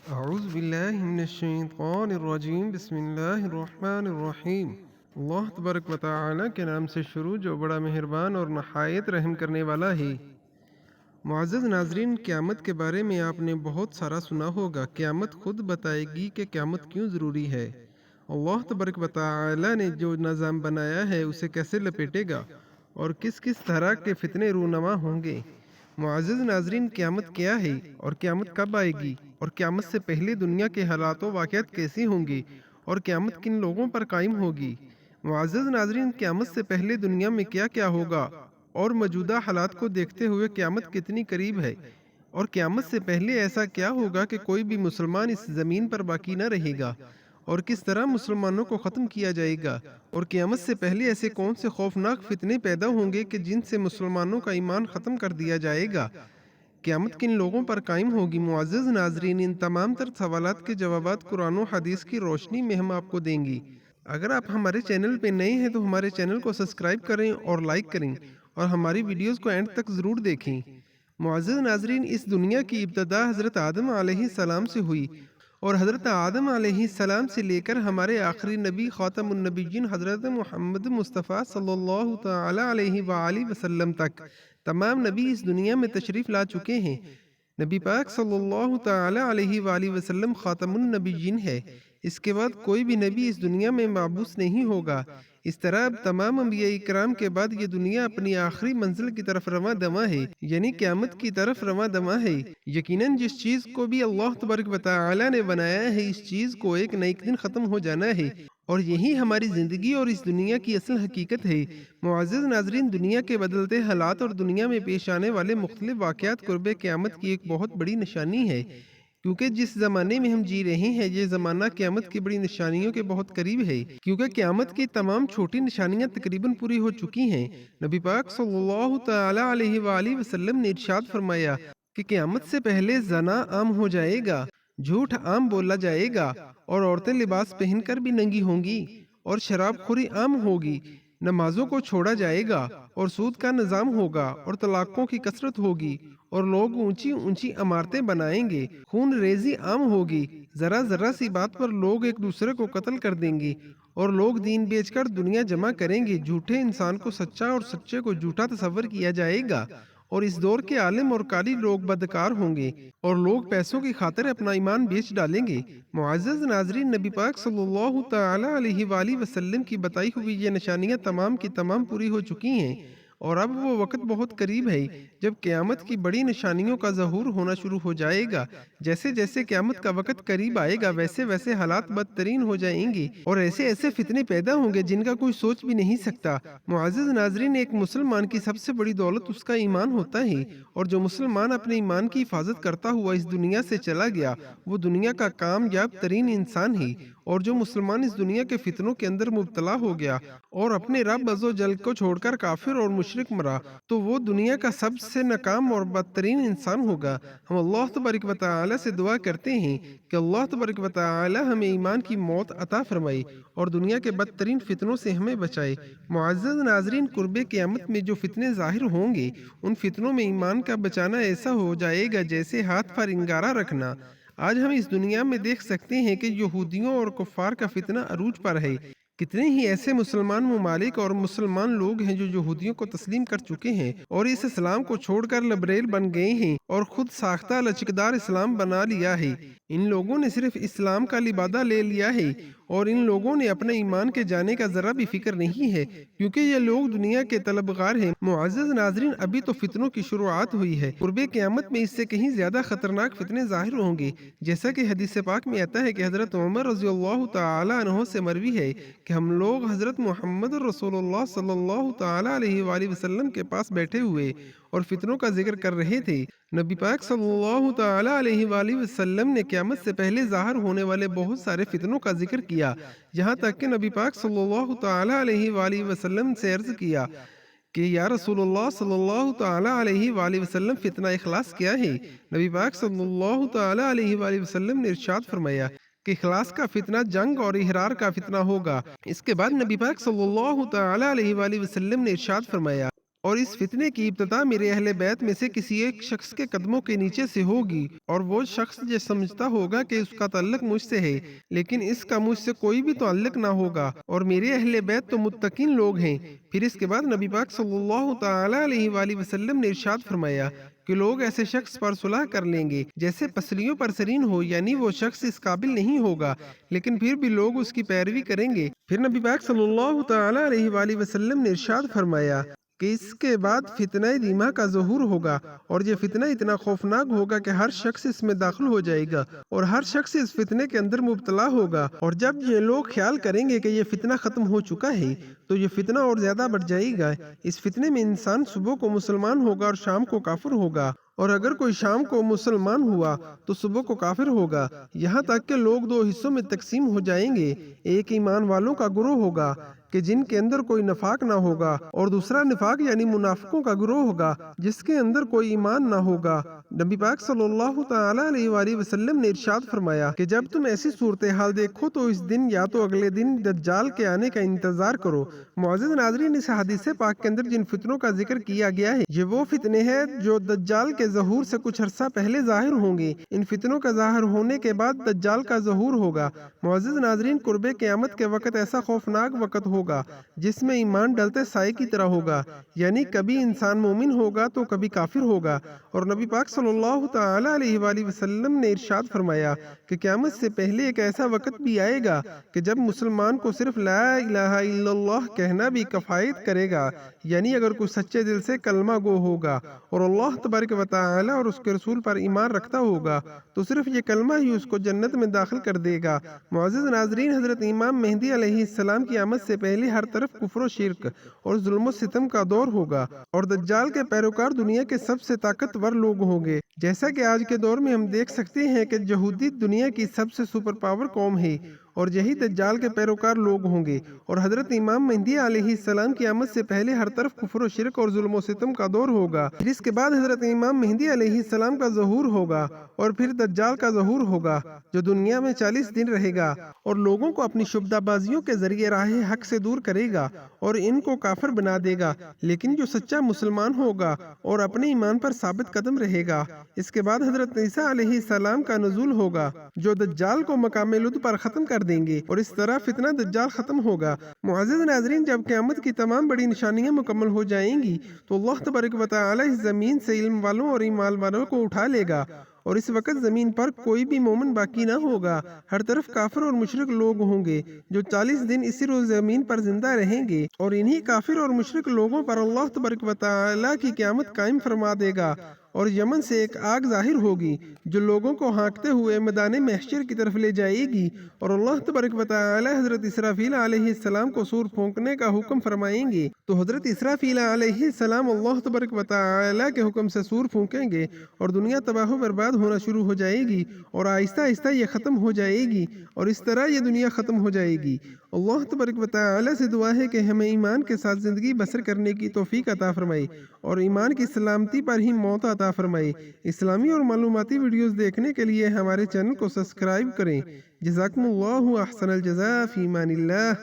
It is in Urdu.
اعوذ باللہ من الشیطان الرجیم بسم اللہ الرحمن الرحیم۔ اللہ تبارک و تعالی کے نام سے شروع جو بڑا مہربان اور نہایت رحم کرنے والا ہے۔ معزز ناظرین، قیامت کے بارے میں آپ نے بہت سارا سنا ہوگا۔ قیامت خود بتائے گی کہ قیامت کیوں ضروری ہے۔ اللہ تبارک و تعالی نے جو نظام بنایا ہے اسے کیسے لپیٹے گا اور کس کس طرح کے فتنے رونما ہوں گے۔ معزز ناظرین، قیامت کیا ہے اور قیامت کب آئے گی، اور قیامت سے پہلے دنیا کے حالات و واقعات کیسی ہوں گی، اور قیامت کن لوگوں پر قائم ہوگی۔ معزز ناظرین، قیامت سے پہلے دنیا میں کیا کیا ہوگا اور موجودہ حالات کو دیکھتے ہوئے قیامت کتنی قریب ہے، اور قیامت سے پہلے ایسا کیا ہوگا کہ کوئی بھی مسلمان اس زمین پر باقی نہ رہے گا، اور کس طرح مسلمانوں کو ختم کیا جائے گا، اور قیامت سے پہلے ایسے کون سے خوفناک فتنے پیدا ہوں گے کہ جن سے مسلمانوں کا ایمان ختم کر دیا جائے گا، قیامت کن لوگوں پر قائم ہوگی۔ معزز ناظرین، ان تمام تر سوالات کے جوابات قرآن و حدیث کی روشنی میں ہم آپ کو دیں گی۔ اگر آپ ہمارے چینل پہ نئے ہیں تو ہمارے چینل کو سبسکرائب کریں اور لائک کریں، اور ہماری ویڈیوز کو اینڈ تک ضرور دیکھیں۔ معزز ناظرین، اس دنیا کی ابتدا حضرت آدم علیہ السلام سے ہوئی، اور حضرت آدم علیہ السلام سے لے کر ہمارے آخری نبی خاتم النبیین حضرت محمد مصطفیٰ صلی اللہ تعالی علیہ وآلہ وسلم تک تمام نبی اس دنیا میں تشریف لا چکے ہیں۔ نبی پاک صلی اللہ تعالی علیہ وآلہ وسلم خاتم النبیین ہے۔ اس کے بعد کوئی بھی نبی اس دنیا میں مبعوث نہیں ہوگا۔ اس طرح اب تمام انبیاء اکرام کے بعد یہ دنیا اپنی آخری منزل کی طرف رواں دواں ہے، یعنی قیامت کی طرف رواں دواں ہے۔ یقیناً جس چیز کو بھی اللہ تبارک و تعالی نے بنایا ہے، اس چیز کو ایک نہ ایک دن ختم ہو جانا ہے، اور یہی ہماری زندگی اور اس دنیا کی اصل حقیقت ہے۔ معزز ناظرین، دنیا کے بدلتے حالات اور دنیا میں پیش آنے والے مختلف واقعات قرب قیامت کی ایک بہت بڑی نشانی ہے، کیونکہ جس زمانے میں ہم جی رہے ہیں یہ زمانہ قیامت کی بڑی نشانیوں کے بہت قریب ہے، کیونکہ قیامت کی تمام چھوٹی نشانیاں تقریباً پوری ہو چکی ہیں۔ نبی پاک صلی اللہ تعالی علیہ وآلہ وسلم نے ارشاد فرمایا کہ قیامت سے پہلے زنا عام ہو جائے گا، جھوٹ عام بولا جائے گا، اور عورتیں لباس پہن کر بھی ننگی ہوں گی، اور شراب خوری عام ہوگی، نمازوں کو چھوڑا جائے گا، اور سود کا نظام ہوگا، اور طلاقوں کی کثرت ہوگی، اور لوگ اونچی اونچی عمارتیں بنائیں گے، خون ریزی عام ہوگی، ذرا ذرا سی بات پر لوگ ایک دوسرے کو قتل کر دیں گے، اور لوگ دین بیچ کر دنیا جمع کریں گے، جھوٹے انسان کو سچا اور سچے کو جھوٹا تصور کیا جائے گا، اور اس دور کے عالم اور قاری لوگ بدکار ہوں گے، اور لوگ پیسوں کی خاطر اپنا ایمان بیچ ڈالیں گے۔ معزز ناظرین، نبی پاک صلی اللہ تعالی علیہ وآلہ وسلم کی بتائی ہوئی یہ نشانیاں تمام کی تمام پوری ہو چکی ہیں، اور اب وہ وقت بہت قریب ہے جب قیامت کی بڑی نشانیوں کا ظہور ہونا شروع ہو جائے گا۔ جیسے جیسے قیامت کا وقت قریب آئے گا ویسے ویسے حالات بدترین ہو جائیں گے، اور ایسے ایسے فتنے پیدا ہوں گے جن کا کوئی سوچ بھی نہیں سکتا۔ معزز ناظرین، ایک مسلمان کی سب سے بڑی دولت اس کا ایمان ہوتا ہے، اور جو مسلمان اپنے ایمان کی حفاظت کرتا ہوا اس دنیا سے چلا گیا وہ دنیا کا کامیاب ترین انسان ہے، اور جو مسلمان اس دنیا کے فتنوں کے اندر مبتلا ہو گیا اور اپنے رب عز و جل کو چھوڑ کر کافر اور مشرک مرا تو وہ دنیا کا سب سے ناکام اور بدترین انسان ہوگا۔ ہم اللہ تبارک و تعالی سے دعا کرتے ہیں کہ اللہ تبارک و تعالی ہمیں ایمان کی موت عطا فرمائے اور دنیا کے بدترین فتنوں سے ہمیں بچائے۔ معزز ناظرین، قرب قیامت میں جو فتنے ظاہر ہوں گے ان فتنوں میں ایمان کا بچانا ایسا ہو جائے گا جیسے ہاتھ پر انگارہ رکھنا۔ آج ہم اس دنیا میں دیکھ سکتے ہیں کہ یہودیوں اور کفار کا فتنہ عروج پر ہے۔ کتنے ہی ایسے مسلمان ممالک اور مسلمان لوگ ہیں جو یہودیوں کو تسلیم کر چکے ہیں اور اس اسلام کو چھوڑ کر لبریل بن گئے ہیں اور خود ساختہ لچکدار اسلام بنا لیا ہے۔ ان لوگوں نے صرف اسلام کا لبادہ لے لیا ہے، اور ان لوگوں نے اپنے ایمان کے جانے کا ذرا بھی فکر نہیں ہے، کیونکہ یہ لوگ دنیا کے طلبگار ہیں۔ معزز ناظرین، ابھی تو فتنوں کی شروعات ہوئی ہے، قرب قیامت میں اس سے کہیں زیادہ خطرناک فتنے ظاہر ہوں گے، جیسا کہ حدیث پاک میں آتا ہے کہ حضرت عمر رضی اللہ تعالی عنہ سے مروی ہے کہ ہم لوگ حضرت محمد رسول اللہ صلی اللہ تعالی علیہ وآلہ وسلم کے پاس بیٹھے ہوئے اور فتنوں کا ذکر کر رہے تھے۔ نبی پاک صلی اللہ تعالی علیہ وآلہ وسلم نے قیامت سے پہلے ظاہر ہونے والے بہت سارے فتنوں کا ذکر کیا، یہاں تک کہ نبی پاک صلی اللہ تعالی علیہ وآلہ وسلم سے عرض کیا کہ یا رسول اللہ صلی اللہ تعالی علیہ وآلہ وسلم، فتنہ اخلاص کیا ہے؟ نبی پاک صلی اللہ تعالی علیہ وآلہ وسلم نے ارشاد فرمایا کہ اخلاص کا فتنہ جنگ اور احرار کا فتنہ ہوگا۔ اس کے بعد نبی پاک صلی اللہ تعالی علیہ وآلہ وسلم نے ارشاد فرمایا اور اس فتنے کی ابتدا میرے اہل بیت میں سے کسی ایک شخص کے قدموں کے نیچے سے ہوگی، اور وہ شخص یہ سمجھتا ہوگا کہ اس کا تعلق مجھ سے ہے، لیکن اس کا مجھ سے کوئی بھی تعلق نہ ہوگا، اور میرے اہل بیت تو متقین لوگ ہیں۔ پھر اس کے بعد نبی پاک صلی اللہ تعالی علیہ وآلہ وسلم نے ارشاد فرمایا کہ لوگ ایسے شخص پر صلح کر لیں گے جیسے پسلیوں پر سرین ہو، یعنی وہ شخص اس قابل نہیں ہوگا، لیکن پھر بھی لوگ اس کی پیروی کریں گے۔ پھر نبی پاک صلی اللہ تعالی علیہ وآلہ وسلم نے ارشاد فرمایا کہ اس کے بعد فتنہ دیمہ کا ظہور ہوگا، اور یہ فتنہ اتنا خوفناک ہوگا کہ ہر شخص اس میں داخل ہو جائے گا، اور ہر شخص اس فتنے کے اندر مبتلا ہوگا، اور جب یہ لوگ خیال کریں گے کہ یہ فتنہ ختم ہو چکا ہے تو یہ فتنہ اور زیادہ بڑھ جائے گا۔ اس فتنے میں انسان صبح کو مسلمان ہوگا اور شام کو کافر ہوگا، اور اگر کوئی شام کو مسلمان ہوا تو صبح کو کافر ہوگا، یہاں تک کہ لوگ دو حصوں میں تقسیم ہو جائیں گے۔ ایک ایمان والوں کا گروہ ہوگا کہ جن کے اندر کوئی نفاق نہ ہوگا، اور دوسرا نفاق یعنی منافقوں کا گروہ ہوگا جس کے اندر کوئی ایمان نہ ہوگا۔ نبی پاک صلی اللہ تعالی علیہ وآلہ وسلم نے ارشاد فرمایا کہ جب تم ایسی صورتحال دیکھو تو اس دن یا تو اگلے دن دجال کے آنے کا انتظار کرو۔ معزز ناظرین، اس حدیث پاک کے اندر جن فتنوں کا ذکر کیا گیا ہے یہ وہ فتنے ہیں جو دجال کے ظہور سے کچھ عرصہ پہلے ظاہر ہوں گے۔ ان فتنوں کا ظاہر ہونے کے بعد دجال کا ظہور ہوگا۔ معزز ناظرین، قرب قیامت کے وقت ایسا خوفناک وقت ہوگا جس میں ایمان ڈلتے سائے کی طرح ہوگا، یعنی کبھی انسان مومن ہوگا تو کبھی کافر ہوگا۔ اور نبی پاک صلی اللہ تعالی علیہ وآلہ وسلم نے ارشاد فرمایا کہ قیامت سے پہلے ایک ایسا وقت بھی آئے گا کہ جب مسلمان کو صرف لا الہ الا اللہ کہنا بھی کفایت کرے گا، یعنی اگر کوئی سچے دل سے کلمہ گو ہوگا اور اللہ تبارک و تعالی اور اس کے رسول پر ایمان رکھتا ہوگا تو صرف یہ کلمہ ہی اس کو جنت میں داخل کر دے گا۔ معزز ناظرین، حضرت امام مہدی علیہ السلام کی آمد سے پہلے ہر طرف کفر و شرک اور ظلم و ستم کا دور ہوگا، اور دجال کے پیروکار دنیا کے سب سے طاقتور لوگ ہوں گے۔ جیسا کہ آج کے دور میں ہم دیکھ سکتے ہیں کہ یہودی دنیا کی سب سے سپر پاور قوم ہے، اور یہی دجال کے پیروکار لوگ ہوں گے۔ اور حضرت امام مہدی علیہ السلام کی آمد سے پہلے ہر طرف کفر و شرک اور ظلم و ستم کا دور ہوگا۔ پھر اس کے بعد حضرت امام مہدی علیہ السلام کا ظہور ہوگا، اور پھر دجال کا ظہور ہوگا جو دنیا میں 40 دن رہے گا اور لوگوں کو اپنی شبدہ بازیوں کے ذریعے راہ حق سے دور کرے گا اور ان کو کافر بنا دے گا، لیکن جو سچا مسلمان ہوگا اور اپنے ایمان پر ثابت قدم رہے گا۔ اس کے بعد حضرت عیسیٰ علیہ السلام کا نزول ہوگا جو دجال کو مقام لد پر ختم کر دیں گے، اور اس طرح فتنہ دجال ختم ہوگا۔ معزز ناظرین، جب قیامت کی تمام بڑی نشانیاں مکمل ہو جائیں گی تو اللہ تبارک و تعالی اس زمین سے علم والوں اور ایمان والوں کو اٹھا لے گا، اور اس وقت زمین پر کوئی بھی مومن باقی نہ ہوگا۔ ہر طرف کافر اور مشرک لوگ ہوں گے جو 40 دن اسی روز زمین پر زندہ رہیں گے، اور انہی کافر اور مشرک لوگوں پر اللہ تبارک و تعالی کی قیامت قائم فرما دے گا، اور یمن سے ایک آگ ظاہر ہوگی جو لوگوں کو ہانکتے ہوئے میدان محشر کی طرف لے جائے گی، اور اللہ تبارک و تعالی حضرت اسرافیل علیہ السلام کو سور پھونکنے کا حکم فرمائیں گے، تو حضرت اسرافیل علیہ السلام اللہ تبارک و تعالی کے حکم سے سور پھونکیں گے، اور دنیا تباہ و برباد ہونا شروع ہو جائے گی، اور آہستہ آہستہ یہ ختم ہو جائے گی، اور اس طرح یہ دنیا ختم ہو جائے گی۔ اللہ تبارک و تعالی سے دعا ہے کہ ہمیں ایمان کے ساتھ زندگی بسر کرنے کی توفیق عطا فرمائے، اور ایمان کی سلامتی پر ہی موت عطا فرمائے۔ اسلامی اور معلوماتی ویڈیوز دیکھنے کے لیے ہمارے چینل کو سبسکرائب کریں۔ جزاکم اللہ احسن الجزاء، فی امان اللہ۔